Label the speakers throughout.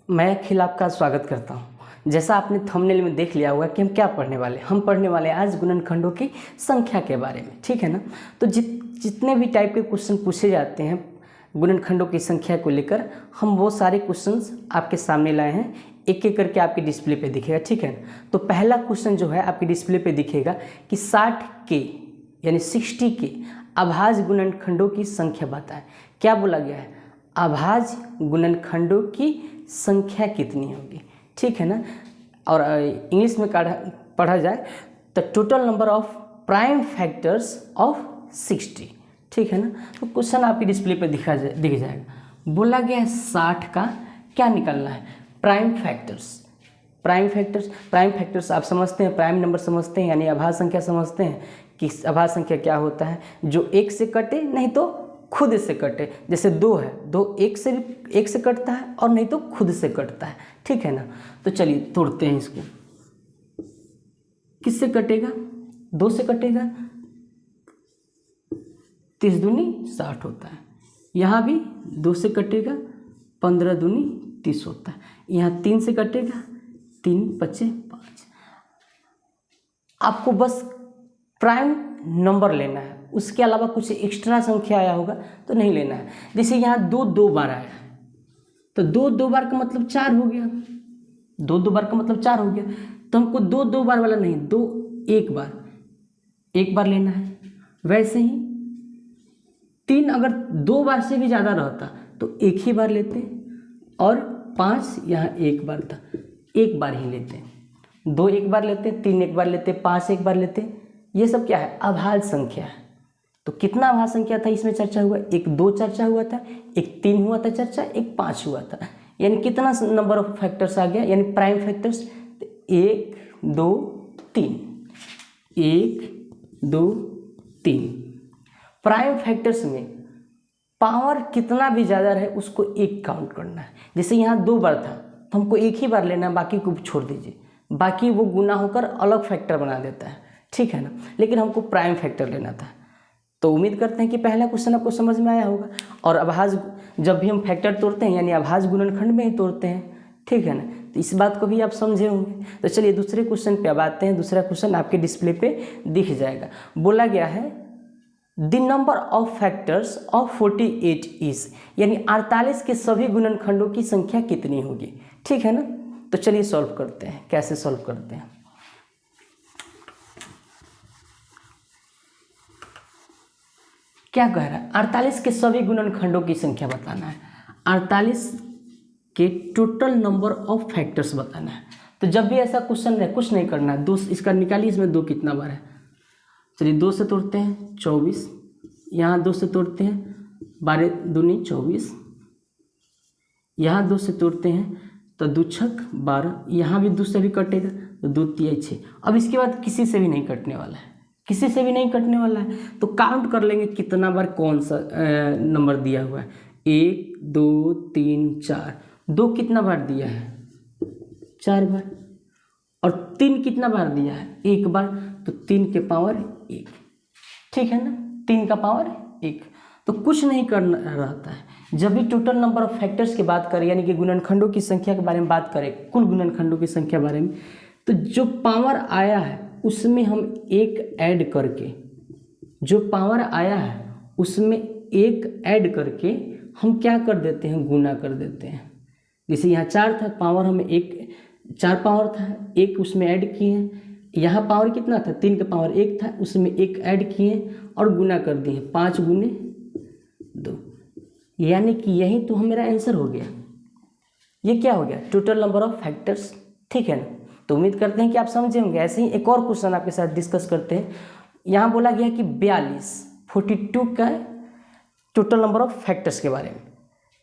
Speaker 1: मैं अखिल आपका स्वागत करता हूं। जैसा आपने थंबनेल में देख लिया होगा कि हम क्या पढ़ने वाले हम पढ़ने वाले हैं आज गुणनखंडों की संख्या के बारे में, ठीक है ना। तो जितने भी टाइप के क्वेश्चन पूछे जाते हैं गुणनखंडों की संख्या को लेकर, हम वो सारे क्वेश्चंस आपके सामने लाए हैं। एक एक करके आपके डिस्प्ले पे दिखेगा, ठीक है ना। तो पहला क्वेश्चन जो है आपके डिस्प्ले पे दिखेगा कि 60 के यानी 60 के अभाज्य गुणनखंडों की संख्या बताएं। क्या बोला गया है? अभाज्य गुणनखंडों की संख्या कितनी होगी, ठीक है ना। और इंग्लिश में पढ़ा जाए तो total number of prime factors of 60, ठीक है ना। तो क्वेश्चन आपकी डिस्प्ले पे दिख जाएगा। बोला गया है 60 का क्या निकालना है? प्राइम फैक्टर्स आप समझते हैं, प्राइम नंबर समझते हैं, यानी अभाज्य संख्या समझते हैं कि अभाज्य संख्या क्या होता है? जो एक से कटे नहीं तो खुद से कटे। जैसे 2 है, 2 एक से कटता है और नहीं तो खुद से कटता है, ठीक है ना। तो चलिए तोड़ते हैं इसको। किससे कटेगा? 2 से कटेगा। 30 दूनी 60 होता है। यहाँ भी 2 से कटेगा, 15 दूनी 30 होता है। यहाँ 3 से कटेगा, 3 5 5। आपको बस प्राइम नंबर लेना है, उसके अलावा कुछ एक्स्ट्रा संख्या आया होगा तो नहीं लेना है। जैसे यहाँ 2 बार आया है तो 2 बार का मतलब 4 हो गया। 2 बार का मतलब 4 हो गया। तो हमको 2 बार वाला नहीं, 2 एक बार लेना है। वैसे ही 3 अगर 2 बार से भी ज़्यादा रहता तो एक ही बार लेते, और 5 यहाँ एक बार था, एक बार ही लेते। 2 एक बार लेते, 3 एक बार लेते, 5 एक बार लेते। ये सब क्या है? अभाज्य संख्या है। तो कितना अभाज्य संख्या था इसमें चर्चा हुआ? एक 2 चर्चा हुआ था, एक 3 हुआ था चर्चा, एक 5 हुआ था। यानी कितना नंबर ऑफ फैक्टर्स आ गया, यानी प्राइम फैक्टर्स? 1 2 3, 1 2 3। प्राइम फैक्टर्स में पावर कितना भी ज़्यादा रहे उसको एक काउंट करना है। जैसे यहाँ 2 बार था तो हमको एक ही बार लेना है, बाकी को छोड़ दीजिए। बाकी वो गुना होकर अलग फैक्टर बना देता है, ठीक है ना। लेकिन हमको प्राइम फैक्टर लेना था। तो उम्मीद करते हैं कि पहला क्वेश्चन आपको समझ में आया होगा। और अभाज्य जब भी हम फैक्टर तोड़ते हैं यानी अभाज्य गुणनखंड में ही तोड़ते हैं, ठीक है ना। तो इस बात को भी आप समझे होंगे। तो चलिए दूसरे क्वेश्चन पे अब आते हैं। दूसरा क्वेश्चन आपके डिस्प्ले पे दिख जाएगा। बोला गया है the number of factors of 48 is, यानी 48 के सभी गुणनखंडों की संख्या कितनी होगी, ठीक है ना। तो चलिए सॉल्व करते हैं। कैसे सॉल्व करते हैं? क्या कह रहा है? 48 के सभी गुणनखंडों की संख्या बताना है। 48 के टोटल नंबर ऑफ फैक्टर्स बताना है। तो जब भी ऐसा क्वेश्चन है कुछ नहीं करना है, 2 इसका निकालिए, इसमें 2 कितना बार है। चलिए 2 से तोड़ते हैं 24, यहाँ 2 से तोड़ते हैं 12 दूनी 24, यहाँ 2 से तोड़ते हैं तो 2 छक 12, यहाँ भी 2 से भी कटेगा तो 2 3 6। अब इसके बाद किसी से भी नहीं कटने वाला है, किसी से भी नहीं कटने वाला है। तो काउंट कर लेंगे कितना बार कौन सा नंबर दिया हुआ है। 1 2 3 4। 2 कितना बार दिया है? 4 बार। और 3 कितना बार दिया है? 1 बार। तो 3 के पावर 1, ठीक है ना। 3 का पावर 1। तो कुछ नहीं करना रहता है। जब भी टोटल नंबर ऑफ फैक्टर्स की बात करें यानी कि गुणनखंडों की संख्या के बारे में बात करें, कुल गुणनखंडों की संख्या बारे में, तो जो पावर आया है उसमें हम 1 ऐड करके, जो पावर आया है उसमें 1 ऐड करके हम क्या कर देते हैं? गुना कर देते हैं। जैसे यहाँ 4 था, पावर हमें 1, 4 पावर था, 1 उसमें ऐड किए हैं। यहाँ पावर कितना था? 3 का पावर 1 था, उसमें 1 ऐड किए और गुना कर दिए। 5 गुने 2, यानी कि यही तो मेरा आंसर हो गया। ये क्या हो गया? टोटल नंबर ऑफ फैक्टर्स, ठीक है ना। तो उम्मीद करते हैं कि आप समझे होंगे। ऐसे ही एक और क्वेश्चन आपके साथ डिस्कस करते हैं। यहाँ बोला गया कि 42 का टोटल नंबर ऑफ फैक्टर्स के बारे में।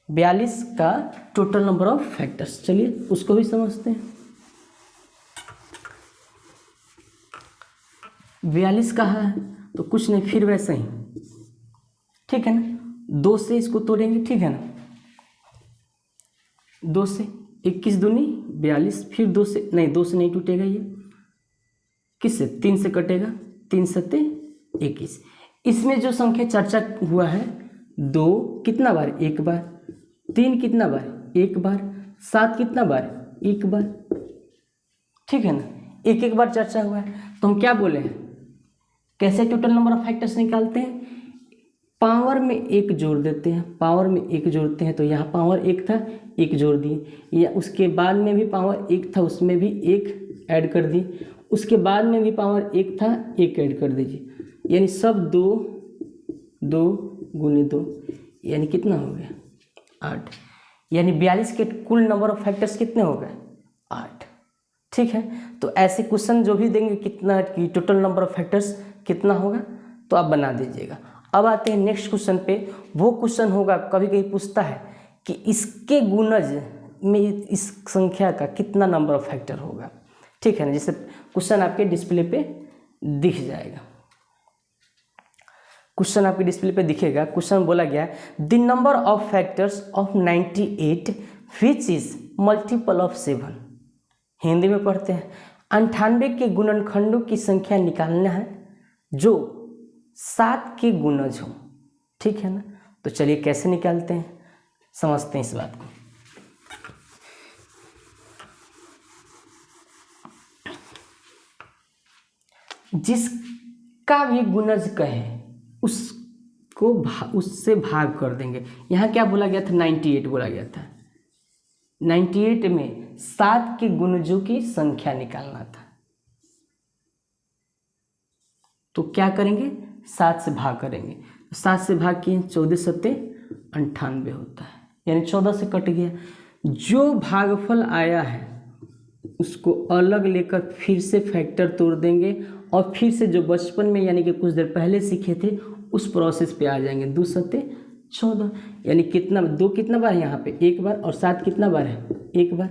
Speaker 1: 42 का टोटल नंबर ऑफ फैक्टर्स, चलिए उसको भी समझते हैं। 42 कहाँ है? तो कुछ नहीं, फिर वैसे ही, ठीक है ना। 2 से इसको तोड़ेंगे, ठीक है ना। 2 से 21 दूनी 42, फिर 2 से नहीं टूटेगा ये। किससे? 3 से कटेगा, 3 सत्ते 21। इसमें जो संख्या चर्चा हुआ है 2 कितना बार? 1 बार। 3 कितना बार? 1 बार। 7 कितना बार, एक बार, ठीक है ना, एक एक बार चर्चा हुआ है। तो हम क्या बोले हैं, कैसे टोटल नंबर ऑफ फैक्टर्स निकालते हैं, पावर में एक जोड़ देते हैं, पावर में एक जोड़ते हैं, तो यहाँ पावर एक था, एक जोड़ दिए, या उसके बाद में भी पावर एक था, उसमें भी एक ऐड कर दिए, उसके बाद में भी पावर एक था, एक ऐड कर दीजिए, यानी सब 2 2 गुने 2, यानी कितना हो गया 8, यानी 42 के कुल नंबर ऑफ फैक्टर्स कितने हो गए 8, ठीक है। तो ऐसे क्वेश्चन जो भी देंगे कितना कि टोटल नंबर ऑफ फैक्टर्स कितना होगा, तो आप बना दीजिएगा। अब आते हैं नेक्स्ट क्वेश्चन पे। वो क्वेश्चन होगा, कभी कभी पूछता है कि इसके गुणज में इस संख्या का कितना नंबर ऑफ फैक्टर होगा, ठीक है ना, जैसे क्वेश्चन आपके डिस्प्ले पे दिख जाएगा, क्वेश्चन आपके डिस्प्ले पे दिखेगा। क्वेश्चन बोला गया the number of factors of 98 which is multiple of 7। Hindi में पढ़ते हैं, 98 के गुणनखंडों की संख्या निकालना है जो 7 के गुणज हो, ठीक है ना। तो चलिए कैसे निकालते हैं, समझते हैं इस बात को। जिसका भी गुणज कहे उसको उससे भाग कर देंगे। यहाँ क्या बोला गया था, 98 बोला गया था, 98 में 7 के गुणजों की संख्या निकालना था। तो क्या करेंगे, 7 से भाग करेंगे, 7 से भाग किए 14 सत्ते 98 होता है, यानी 14 से कट गया। जो भागफल आया है उसको अलग लेकर फिर से फैक्टर तोड़ देंगे और फिर से जो बचपन में यानी कि कुछ देर पहले सीखे थे उस प्रोसेस पे आ जाएंगे। 2 सत्ते 14, यानी कितना, 2 कितना बार है यहाँ पे, एक बार, और 7 कितना बार है, एक बार।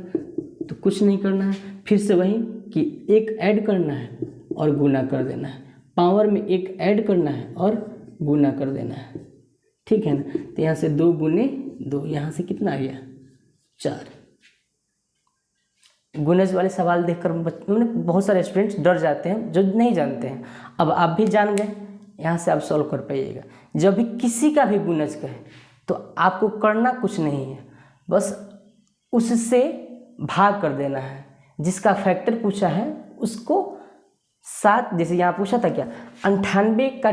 Speaker 1: तो कुछ नहीं करना है, फिर से वही कि एक ऐड करना है और गुना कर देना है, पावर में एक ऐड करना है और गुना कर देना है, ठीक है ना। तो यहाँ से 2 गुने 2, यहाँ से कितना आ गया 4। गुणज वाले सवाल देखकर मैंने बहुत सारे स्टूडेंट्स डर जाते हैं जो नहीं जानते हैं। अब आप भी जान गए, यहाँ से आप सॉल्व कर पाइएगा। जब भी किसी का भी गुणज कहे तो आपको करना कुछ नहीं है, बस उससे भाग कर देना है। जिसका फैक्टर पूछा है उसको 7, जैसे यहाँ पूछा था क्या, 98 का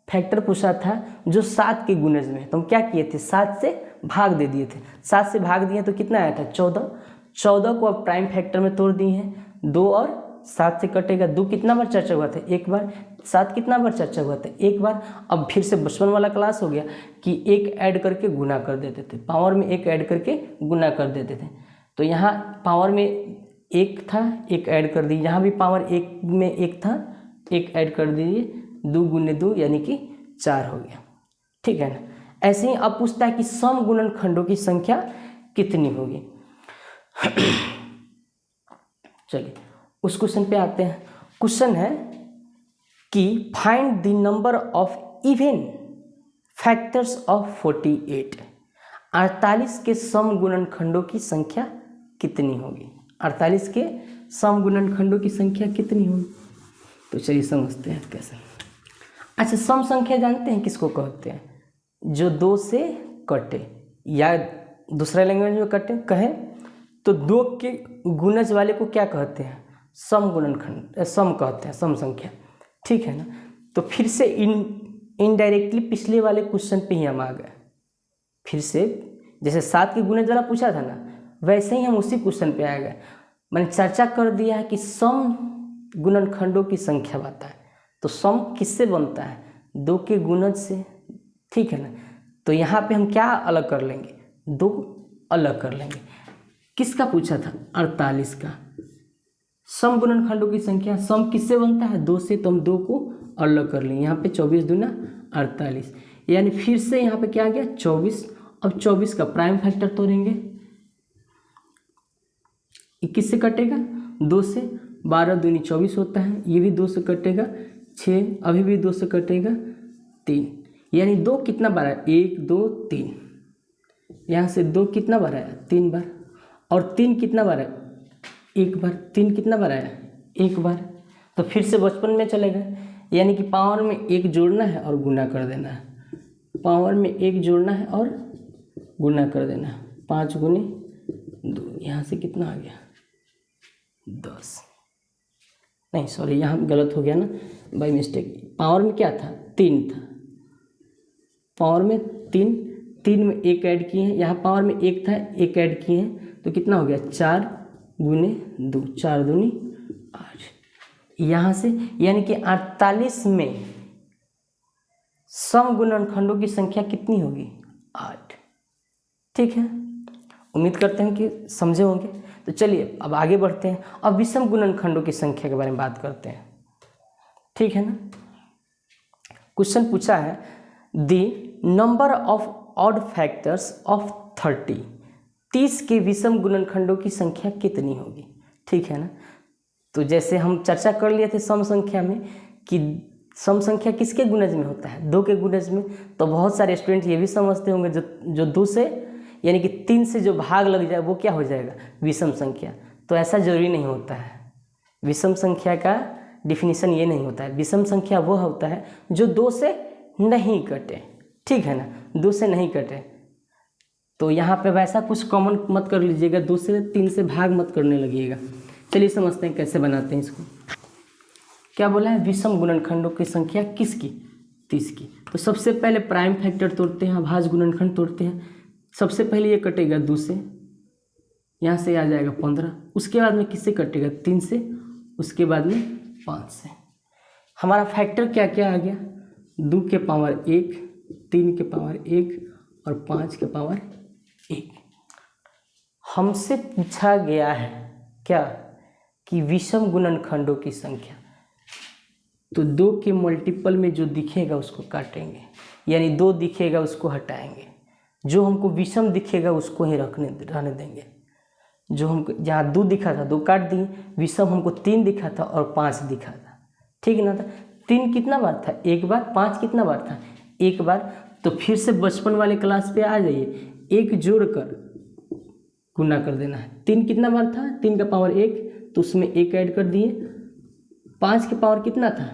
Speaker 1: फैक्टर पूछा था जो 7 के गुणज में, तो हम क्या किए थे, 7 से भाग दे दिए थे। 7 से भाग दिए तो कितना आया था 14, 14 को अब प्राइम फैक्टर में तोड़ दिए हैं, 2 और 7 से कटेगा। 2 कितना बार चर्चा हुआ था, एक बार। 7 कितना बार चर्चा हुआ था, एक बार। अब फिर से बचपन वाला क्लास हो गया कि एक ऐड करके गुना कर देते थे, पावर में एक ऐड करके गुना कर देते थे। तो यहाँ पावर में एक था, एक ऐड कर दी, यहाँ भी पावर एक में एक था, एक ऐड कर दीजिए, 2 गुने 2 यानी कि 4 हो गया, ठीक है ना। ऐसे ही अब पूछता है कि सम गुणनखंडों की संख्या कितनी होगी। चलिए उस क्वेश्चन पे आते हैं। क्वेश्चन है कि find the number of even factors of 48। 48 के सम गुणनखंडों की संख्या कितनी होगी, 48 के सम गुणनखंडों की संख्या कितनी होगी। तो चलिए समझते हैं कैसे। अच्छा, सम संख्या जानते हैं किसको कहते हैं, जो 2 से कटे, या दूसरे लैंग्वेज में कटे कहें तो 2 के गुणज वाले को क्या कहते हैं, सम गुणनखंड, सम कहते हैं, सम संख्या, ठीक है ना। तो फिर से इनडायरेक्टली पिछले वाले क्वेश्चन पे ही हम आ गए, फिर से जैसे 7 के गुणज वाला पूछा था ना, वैसे ही हम उसी क्वेश्चन पे आ गए। मैंने चर्चा कर दिया है कि सम गुणनखंडों की संख्या बताए, तो सम किससे बनता है, 2 के गुणज से, ठीक है ना। तो यहाँ पे हम क्या अलग कर लेंगे, 2 अलग कर लेंगे। किसका पूछा था, 48 का। सम गुणनखंडों की संख्या, सम किससे बनता है, 2 से, तो हम 2 को अलग कर लेंगे। यहाँ पे 24 दूना 48, यानी फिर से यहाँ पे क्या आ गया 24। अब 24 का प्राइम फैक्टर तोड़ेंगे, 21 से कटेगा, 2 से, 12 दूनी 24 होता है, ये भी 2 से कटेगा, 6, अभी भी 2 से कटेगा, 3, यानी 2 कितना बार आया, 1 2 3, यहाँ से 2 कितना बार आया, 3 बार, और 3 कितना बार आया, 1 बार, 3 कितना बार आया, 1 बार। तो फिर से बचपन में चले गए, यानी कि पावर में 1 जोड़ना है और गुना कर देना है, पावर में 1 जोड़ना है और गुना कर देना है, 5 गुने 2, यहाँ से कितना आ गया 10, नहीं सॉरी यहाँ गलत हो गया ना बाई मिस्टेक। पावर में क्या था 3 था, पावर में 3, 3 में 1 ऐड किए हैं, यहाँ पावर में 1 था 1 ऐड किए हैं तो कितना हो गया 4 गुने 2, 4 दूनी 8। यहाँ से यानी कि 48 में सम गुणनखंडों की संख्या कितनी होगी 8। ठीक है, उम्मीद करते हैं कि समझे होंगे। तो चलिए अब आगे बढ़ते हैं, अब विषम गुणनखंडों की संख्या के बारे में बात करते हैं। ठीक है ना, क्वेश्चन पूछा है the number of odd factors of 30 के विषम गुणनखंडों की संख्या कितनी होगी। ठीक है ना, तो जैसे हम चर्चा कर लिए थे सम संख्या में कि सम संख्या किसके गुणज में होता है 2 के गुणज में। तो बहुत सारे स्टूडेंट ये भी समझते होंगे जो 2 से यानी कि 3 से जो भाग लग जाए वो क्या हो जाएगा विषम संख्या। तो ऐसा जरूरी नहीं होता है, विषम संख्या का डिफिनीशन ये नहीं होता है। विषम संख्या वो होता है जो 2 से नहीं कटे। ठीक है ना, 2 से नहीं कटे। तो यहाँ पे वैसा कुछ कॉमन मत कर लीजिएगा, 2 से 3 से भाग मत करने लगिएगा। चलिए समझते हैं कैसे बनाते हैं इसको। क्या बोला है विषम गुणनखंडों की संख्या किसकी 30 की। तो सबसे पहले प्राइम फैक्टर तोड़ते हैं, अभाज्य गुणनखंड तोड़ते हैं। सबसे पहले ये कटेगा 2 से, यहाँ से आ जाएगा 15, उसके बाद में किससे कटेगा 3 से, उसके बाद में 5 से। हमारा फैक्टर क्या क्या आ गया 2 के पावर 1, 3 के पावर 1 और 5 के पावर 1। हमसे पूछा गया है क्या कि विषम गुणनखंडों की संख्या। तो 2 के मल्टीपल में जो दिखेगा उसको काटेंगे, यानी 2 दिखेगा उसको हटाएंगे, जो हमको विषम दिखेगा उसको ही रहने देंगे। जो हमको जहाँ 2 दिखा था 2 काट दिए, विषम हमको 3 दिखा था और 5 दिखा था। ठीक है ना, था 3 कितना बार था 1 बार, 5 कितना बार था 1 बार। तो फिर से बचपन वाले क्लास पे आ जाइए, 1 जोड़कर गुना कर देना है। 3 कितना बार था 3 का पावर 1, तो उसमें 1 ऐड कर दिए। 5 के पावर कितना था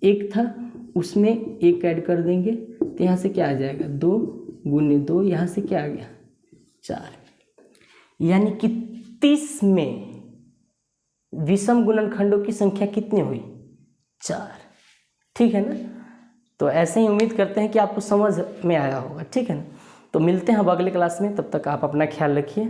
Speaker 1: 1 था, उसमें 1 ऐड कर देंगे। तो यहाँ से क्या आ जाएगा 2 गुने 2, यहाँ से क्या आ गया 4। यानी कि 30 में विषम गुणनखंडों की संख्या कितनी हुई 4। ठीक है ना, तो ऐसे ही उम्मीद करते हैं कि आपको समझ में आया होगा। ठीक है ना, तो मिलते हैं अब अगले क्लास में, तब तक आप अपना ख्याल रखिए।